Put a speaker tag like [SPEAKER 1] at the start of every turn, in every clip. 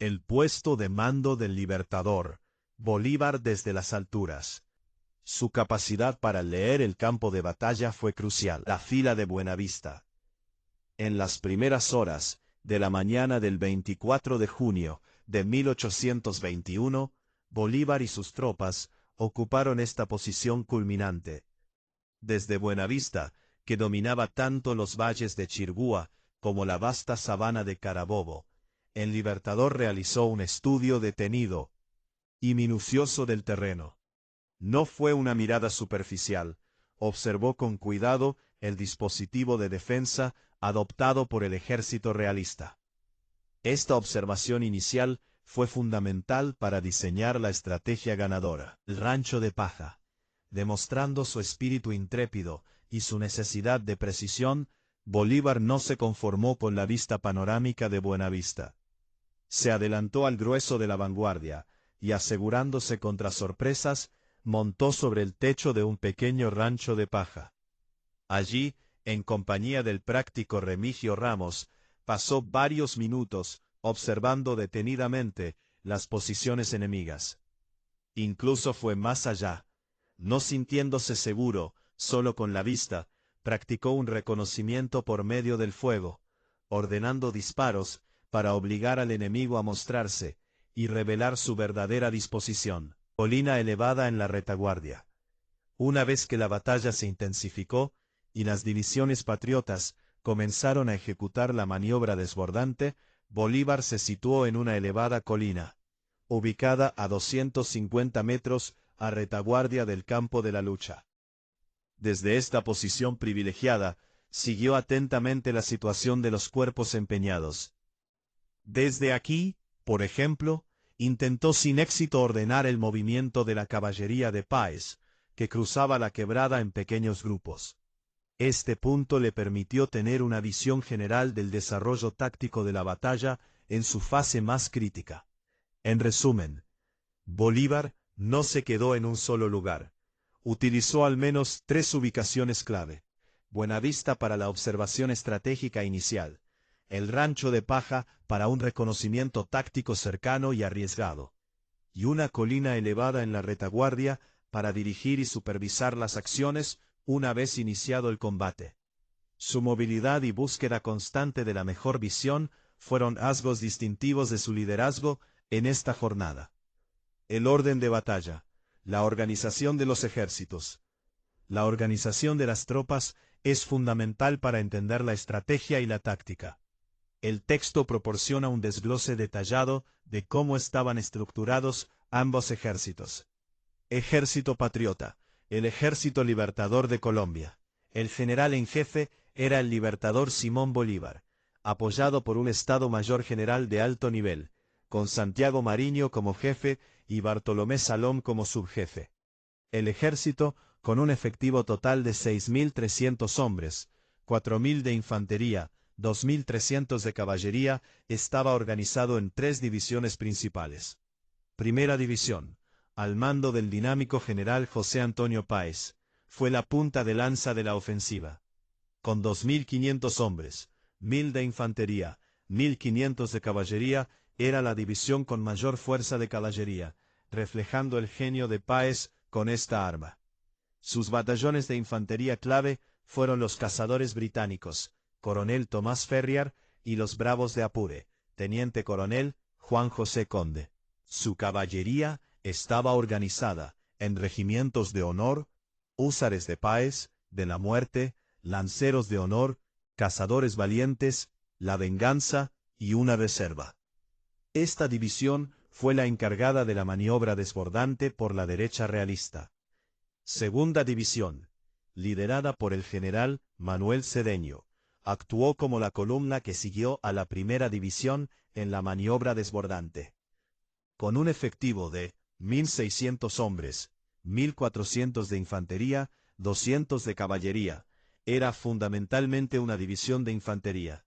[SPEAKER 1] El puesto de mando del Libertador, Bolívar desde las alturas. Su capacidad para leer el campo de batalla fue crucial. La fila de Buenavista. En las primeras horas de la mañana del 24 de junio de 1821, Bolívar y sus tropas ocuparon esta posición culminante. Desde Buenavista, que dominaba tanto los valles de Chirgua como la vasta sabana de Carabobo, el Libertador realizó un estudio detenido y minucioso del terreno. No fue una mirada superficial, observó con cuidado el dispositivo de defensa adoptado por el ejército realista. Esta observación inicial fue fundamental para diseñar la estrategia ganadora. El rancho de paja, demostrando su espíritu intrépido y su necesidad de precisión, Bolívar no se conformó con la vista panorámica de Buenavista. Se adelantó al grueso de la vanguardia, y asegurándose contra sorpresas, montó sobre el techo de un pequeño rancho de paja. Allí, en compañía del práctico Remigio Ramos, pasó varios minutos observando detenidamente las posiciones enemigas. Incluso fue más allá. No sintiéndose seguro, solo con la vista, practicó un reconocimiento por medio del fuego, ordenando disparos para obligar al enemigo a mostrarse y revelar su verdadera disposición. Colina elevada en la retaguardia. Una vez que la batalla se intensificó y las divisiones patriotas comenzaron a ejecutar la maniobra desbordante, Bolívar se situó en una elevada colina, ubicada a 250 metros a retaguardia del campo de la lucha. Desde esta posición privilegiada, siguió atentamente la situación de los cuerpos empeñados. Desde aquí, por ejemplo, intentó sin éxito ordenar el movimiento de la caballería de Páez, que cruzaba la quebrada en pequeños grupos. Este punto le permitió tener una visión general del desarrollo táctico de la batalla en su fase más crítica. En resumen, Bolívar no se quedó en un solo lugar. Utilizó al menos 3 ubicaciones clave: Buenavista para la observación estratégica inicial, el rancho de paja para un reconocimiento táctico cercano y arriesgado, y una colina elevada en la retaguardia para dirigir y supervisar las acciones una vez iniciado el combate. Su movilidad y búsqueda constante de la mejor visión fueron rasgos distintivos de su liderazgo en esta jornada. El orden de batalla, la organización de los ejércitos. La organización de las tropas es fundamental para entender la estrategia y la táctica. El texto proporciona un desglose detallado de cómo estaban estructurados ambos ejércitos. Ejército patriota, el Ejército Libertador de Colombia. El general en jefe era el libertador Simón Bolívar, apoyado por un Estado Mayor General de alto nivel, con Santiago Mariño como jefe y Bartolomé Salom como subjefe. El ejército, con un efectivo total de 6.300 hombres, 4.000 de infantería, 2.300 de caballería, estaba organizado en 3 divisiones principales. Primera división, al mando del dinámico general José Antonio Páez, fue la punta de lanza de la ofensiva. Con 2.500 hombres, 1.000 de infantería, 1.500 de caballería, era la división con mayor fuerza de caballería, reflejando el genio de Páez con esta arma. Sus batallones de infantería clave fueron los cazadores británicos, coronel Tomás Ferriar, y los bravos de Apure, teniente coronel Juan José Conde. Su caballería estaba organizada en regimientos de honor, húsares de Páez, de la muerte, lanceros de honor, cazadores valientes, la venganza y una reserva. Esta división fue la encargada de la maniobra desbordante por la derecha realista. Segunda división, liderada por el general Manuel Cedeño, actuó como la columna que siguió a la primera división en la maniobra desbordante. Con un efectivo de 1.600 hombres, 1.400 de infantería, 200 de caballería, era fundamentalmente una división de infantería.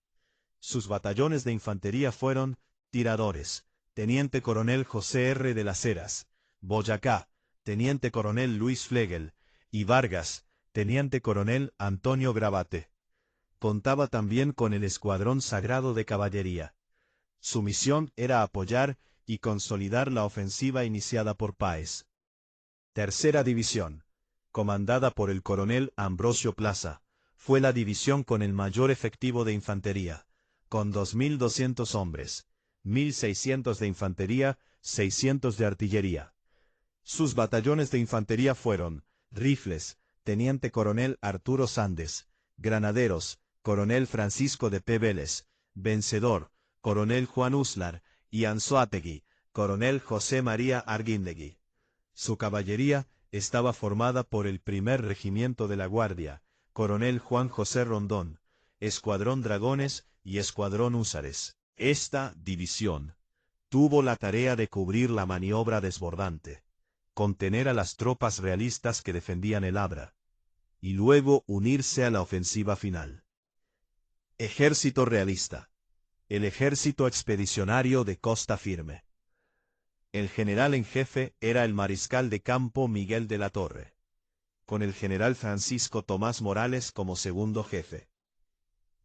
[SPEAKER 1] Sus batallones de infantería fueron Tiradores, teniente coronel José R. de las Heras; Boyacá, teniente coronel Luis Flegel; y Vargas, teniente coronel Antonio Gravate. Contaba también con el Escuadrón Sagrado de Caballería. Su misión era apoyar y consolidar la ofensiva iniciada por Páez. Tercera división, comandada por el coronel Ambrosio Plaza, fue la división con el mayor efectivo de infantería, con 2.200 hombres, 1.600 de infantería, 600 de artillería. Sus batallones de infantería fueron: rifles, teniente coronel Arturo Sandes; granaderos, coronel Francisco de P. Vélez; vencedor, coronel Juan Uslar; y Anzoátegui, coronel José María Arguíndegui. Su caballería estaba formada por el primer regimiento de la Guardia, coronel Juan José Rondón, escuadrón Dragones y escuadrón Húsares. Esta división tuvo la tarea de cubrir la maniobra desbordante, contener a las tropas realistas que defendían el Abra, y luego unirse a la ofensiva final. Ejército realista. El ejército expedicionario de Costa Firme. El general en jefe era el mariscal de campo Miguel de la Torre, con el general Francisco Tomás Morales como segundo jefe.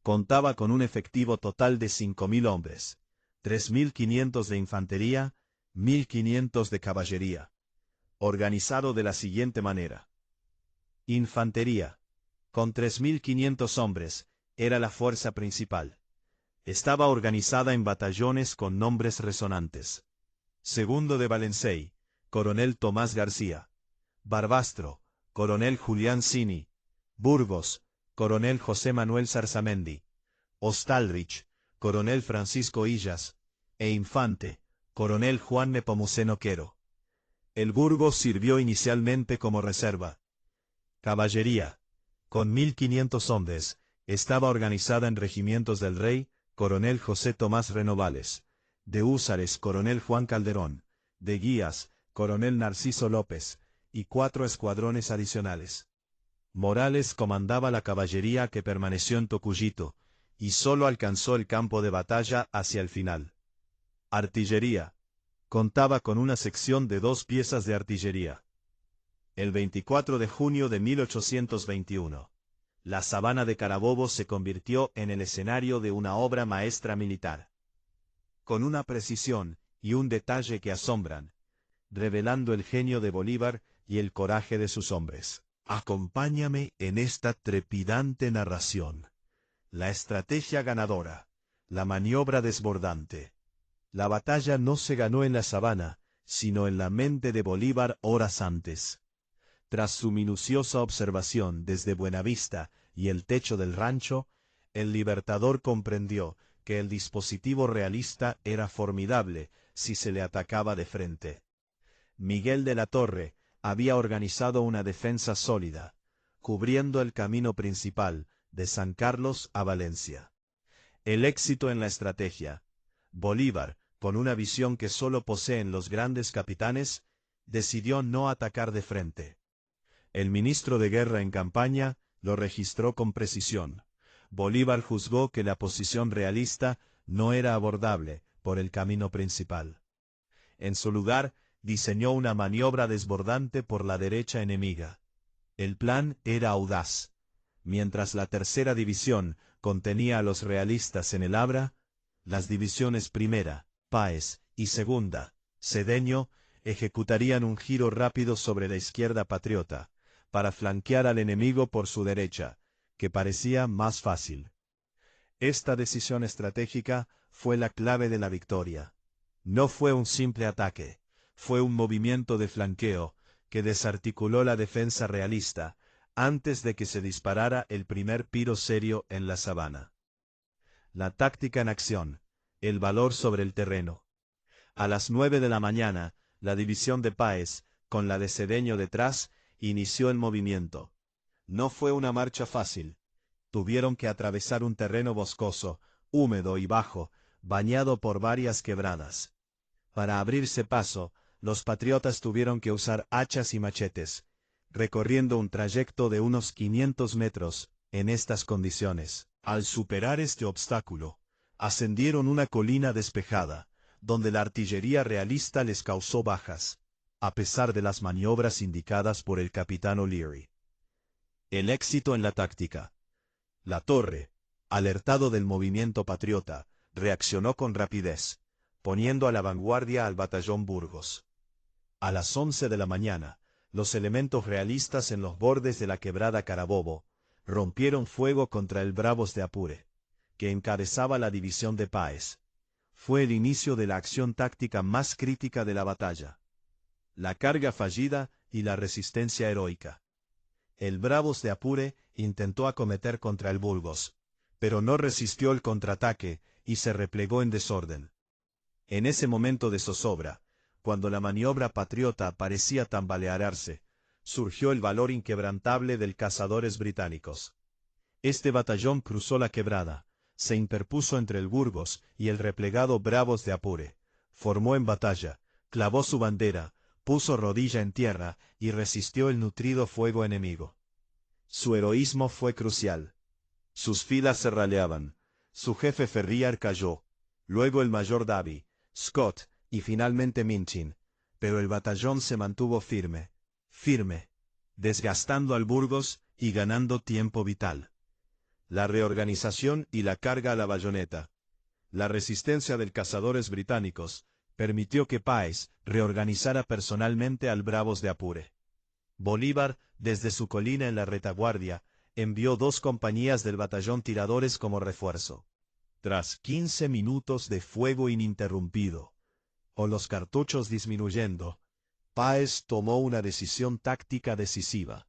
[SPEAKER 1] Contaba con un efectivo total de 5.000 hombres, 3.500 de infantería, 1.500 de caballería. Organizado de la siguiente manera. Infantería, con 3.500 hombres, era la fuerza principal. Estaba organizada en batallones con nombres resonantes. Segundo de Valencey, coronel Tomás García; Barbastro, coronel Julián Cini; Burgos, coronel José Manuel Zarzamendi; Ostalrich, coronel Francisco Illas; e Infante, coronel Juan Nepomuceno Quero. El Burgos sirvió inicialmente como reserva. Caballería, con 1.500 hombres, estaba organizada en regimientos del Rey, coronel José Tomás Renovales; de húsares, coronel Juan Calderón; de guías, coronel Narciso López, y 4 escuadrones adicionales. Morales comandaba la caballería, que permaneció en Tocuyito, y solo alcanzó el campo de batalla hacia el final. Artillería. Contaba con una sección de 2 piezas de artillería. El 24 de junio de 1821, la Sabana de Carabobo se convirtió en el escenario de una obra maestra militar. Con una precisión y un detalle que asombran, revelando el genio de Bolívar y el coraje de sus hombres. Acompáñame en esta trepidante narración. La estrategia ganadora, la maniobra desbordante. La batalla no se ganó en la sabana, sino en la mente de Bolívar horas antes. Tras su minuciosa observación desde Buenavista y el techo del rancho, el Libertador comprendió que el dispositivo realista era formidable si se le atacaba de frente. Miguel de la Torre había organizado una defensa sólida, cubriendo el camino principal de San Carlos a Valencia. El éxito en la estrategia. Bolívar, con una visión que solo poseen los grandes capitanes, decidió no atacar de frente. El ministro de Guerra en campaña lo registró con precisión. Bolívar juzgó que la posición realista no era abordable por el camino principal. En su lugar, diseñó una maniobra desbordante por la derecha enemiga. El plan era audaz. Mientras la tercera división contenía a los realistas en el Abra, las divisiones primera, Páez, y segunda, Cedeño, ejecutarían un giro rápido sobre la izquierda patriota, para flanquear al enemigo por su derecha, que parecía más fácil. Esta decisión estratégica fue la clave de la victoria. No fue un simple ataque, fue un movimiento de flanqueo que desarticuló la defensa realista antes de que se disparara el primer tiro serio en la sabana. La táctica en acción, el valor sobre el terreno. A las 9 de la mañana, la división de Páez, con la de Cedeño detrás, inició el movimiento. No fue una marcha fácil. Tuvieron que atravesar un terreno boscoso, húmedo y bajo, bañado por varias quebradas. Para abrirse paso, los patriotas tuvieron que usar hachas y machetes, recorriendo un trayecto de unos 500 metros, en estas condiciones. Al superar este obstáculo, ascendieron una colina despejada, donde la artillería realista les causó bajas, a pesar de las maniobras indicadas por el capitán O'Leary. El éxito en la táctica. La Torre, alertado del movimiento patriota, reaccionó con rapidez, poniendo a la vanguardia al batallón Burgos. A las 11 de la mañana, los elementos realistas en los bordes de la quebrada Carabobo rompieron fuego contra el Bravos de Apure, que encabezaba la división de Páez. Fue el inicio de la acción táctica más crítica de la batalla. La carga fallida y la resistencia heroica. El Bravos de Apure intentó acometer contra el Burgos, pero no resistió el contraataque y se replegó en desorden. En ese momento de zozobra, cuando la maniobra patriota parecía tambalearse, surgió el valor inquebrantable del cazadores británicos. Este batallón cruzó la quebrada, se interpuso entre el Burgos y el replegado Bravos de Apure, formó en batalla, clavó su bandera, puso rodilla en tierra y resistió el nutrido fuego enemigo. Su heroísmo fue crucial. Sus filas se raleaban, su jefe Ferriar cayó, luego el mayor Davy, Scott y finalmente Minchin, pero el batallón se mantuvo firme, desgastando al Burgos y ganando tiempo vital. La reorganización y la carga a la bayoneta. La resistencia de cazadores británicos permitió que Páez reorganizara personalmente al Bravos de Apure. Bolívar, desde su colina en la retaguardia, envió 2 compañías del batallón Tiradores como refuerzo. Tras 15 minutos de fuego ininterrumpido, o los cartuchos disminuyendo, Páez tomó una decisión táctica decisiva: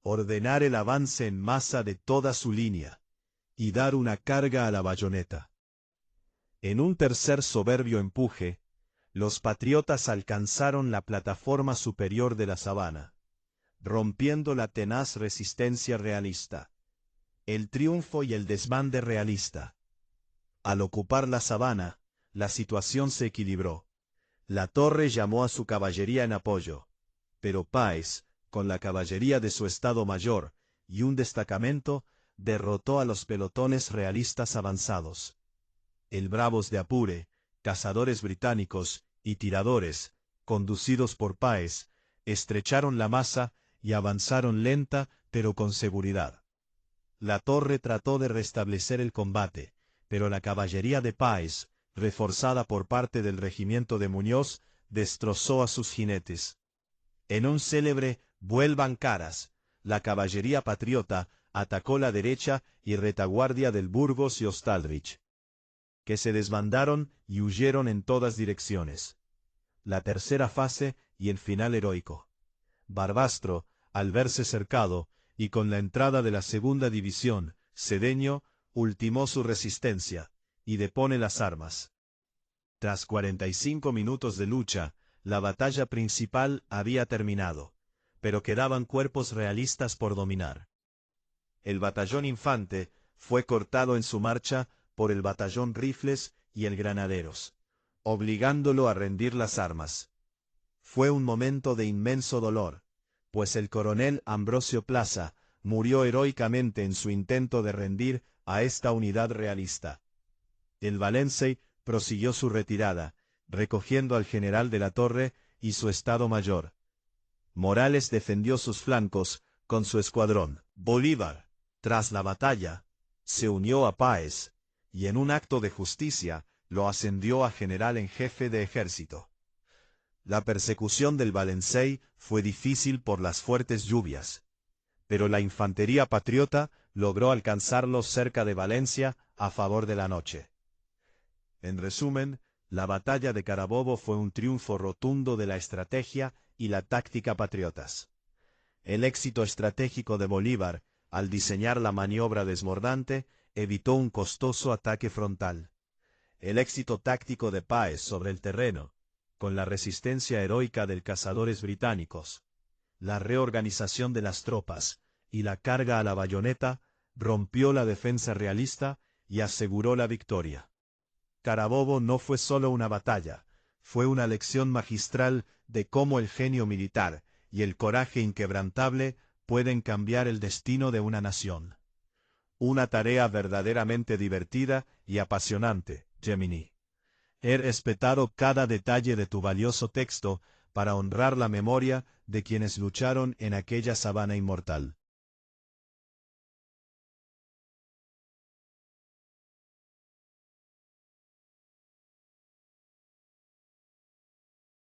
[SPEAKER 1] ordenar el avance en masa de toda su línea, y dar una carga a la bayoneta. En un tercer soberbio empuje, los patriotas alcanzaron la plataforma superior de la sabana, rompiendo la tenaz resistencia realista. El triunfo y el desbande realista. Al ocupar la sabana, la situación se equilibró. La Torre llamó a su caballería en apoyo, pero Páez, con la caballería de su Estado Mayor y un destacamento, derrotó a los pelotones realistas avanzados. El Bravos de Apure, cazadores británicos y tiradores, conducidos por Páez, estrecharon la masa y avanzaron lenta pero con seguridad. La Torre trató de restablecer el combate, pero la caballería de Páez, reforzada por parte del regimiento de Muñoz, destrozó a sus jinetes. En un célebre «vuelvan caras», la caballería patriota atacó la derecha y retaguardia del Burgos y Ostaldrich, que se desbandaron y huyeron en todas direcciones. La tercera fase y el final heroico. Barbastro, al verse cercado, y con la entrada de la segunda división, Cedeño, ultimó su resistencia, y depone las armas. Tras 45 minutos de lucha, la batalla principal había terminado, pero quedaban cuerpos realistas por dominar. El batallón Infante fue cortado en su marcha por el batallón Rifles y el Granaderos, obligándolo a rendir las armas. Fue un momento de inmenso dolor, pues el coronel Ambrosio Plaza murió heroicamente en su intento de rendir a esta unidad realista. El Valencey prosiguió su retirada, recogiendo al general de la Torre y su Estado Mayor. Morales defendió sus flancos con su escuadrón. Bolívar, tras la batalla, se unió a Páez, y en un acto de justicia lo ascendió a general en jefe de ejército. La persecución del Valencey fue difícil por las fuertes lluvias, pero la infantería patriota logró alcanzarlos cerca de Valencia a favor de la noche. En resumen, la batalla de Carabobo fue un triunfo rotundo de la estrategia y la táctica patriotas. El éxito estratégico de Bolívar, al diseñar la maniobra desbordante, evitó un costoso ataque frontal. El éxito táctico de Páez sobre el terreno, con la resistencia heroica de cazadores británicos, la reorganización de las tropas y la carga a la bayoneta, rompió la defensa realista y aseguró la victoria. Carabobo no fue solo una batalla, fue una lección magistral de cómo el genio militar y el coraje inquebrantable pueden cambiar el destino de una nación. Una tarea verdaderamente divertida y apasionante, Gemini. He respetado cada detalle de tu valioso texto para honrar la memoria de quienes lucharon en aquella sabana inmortal.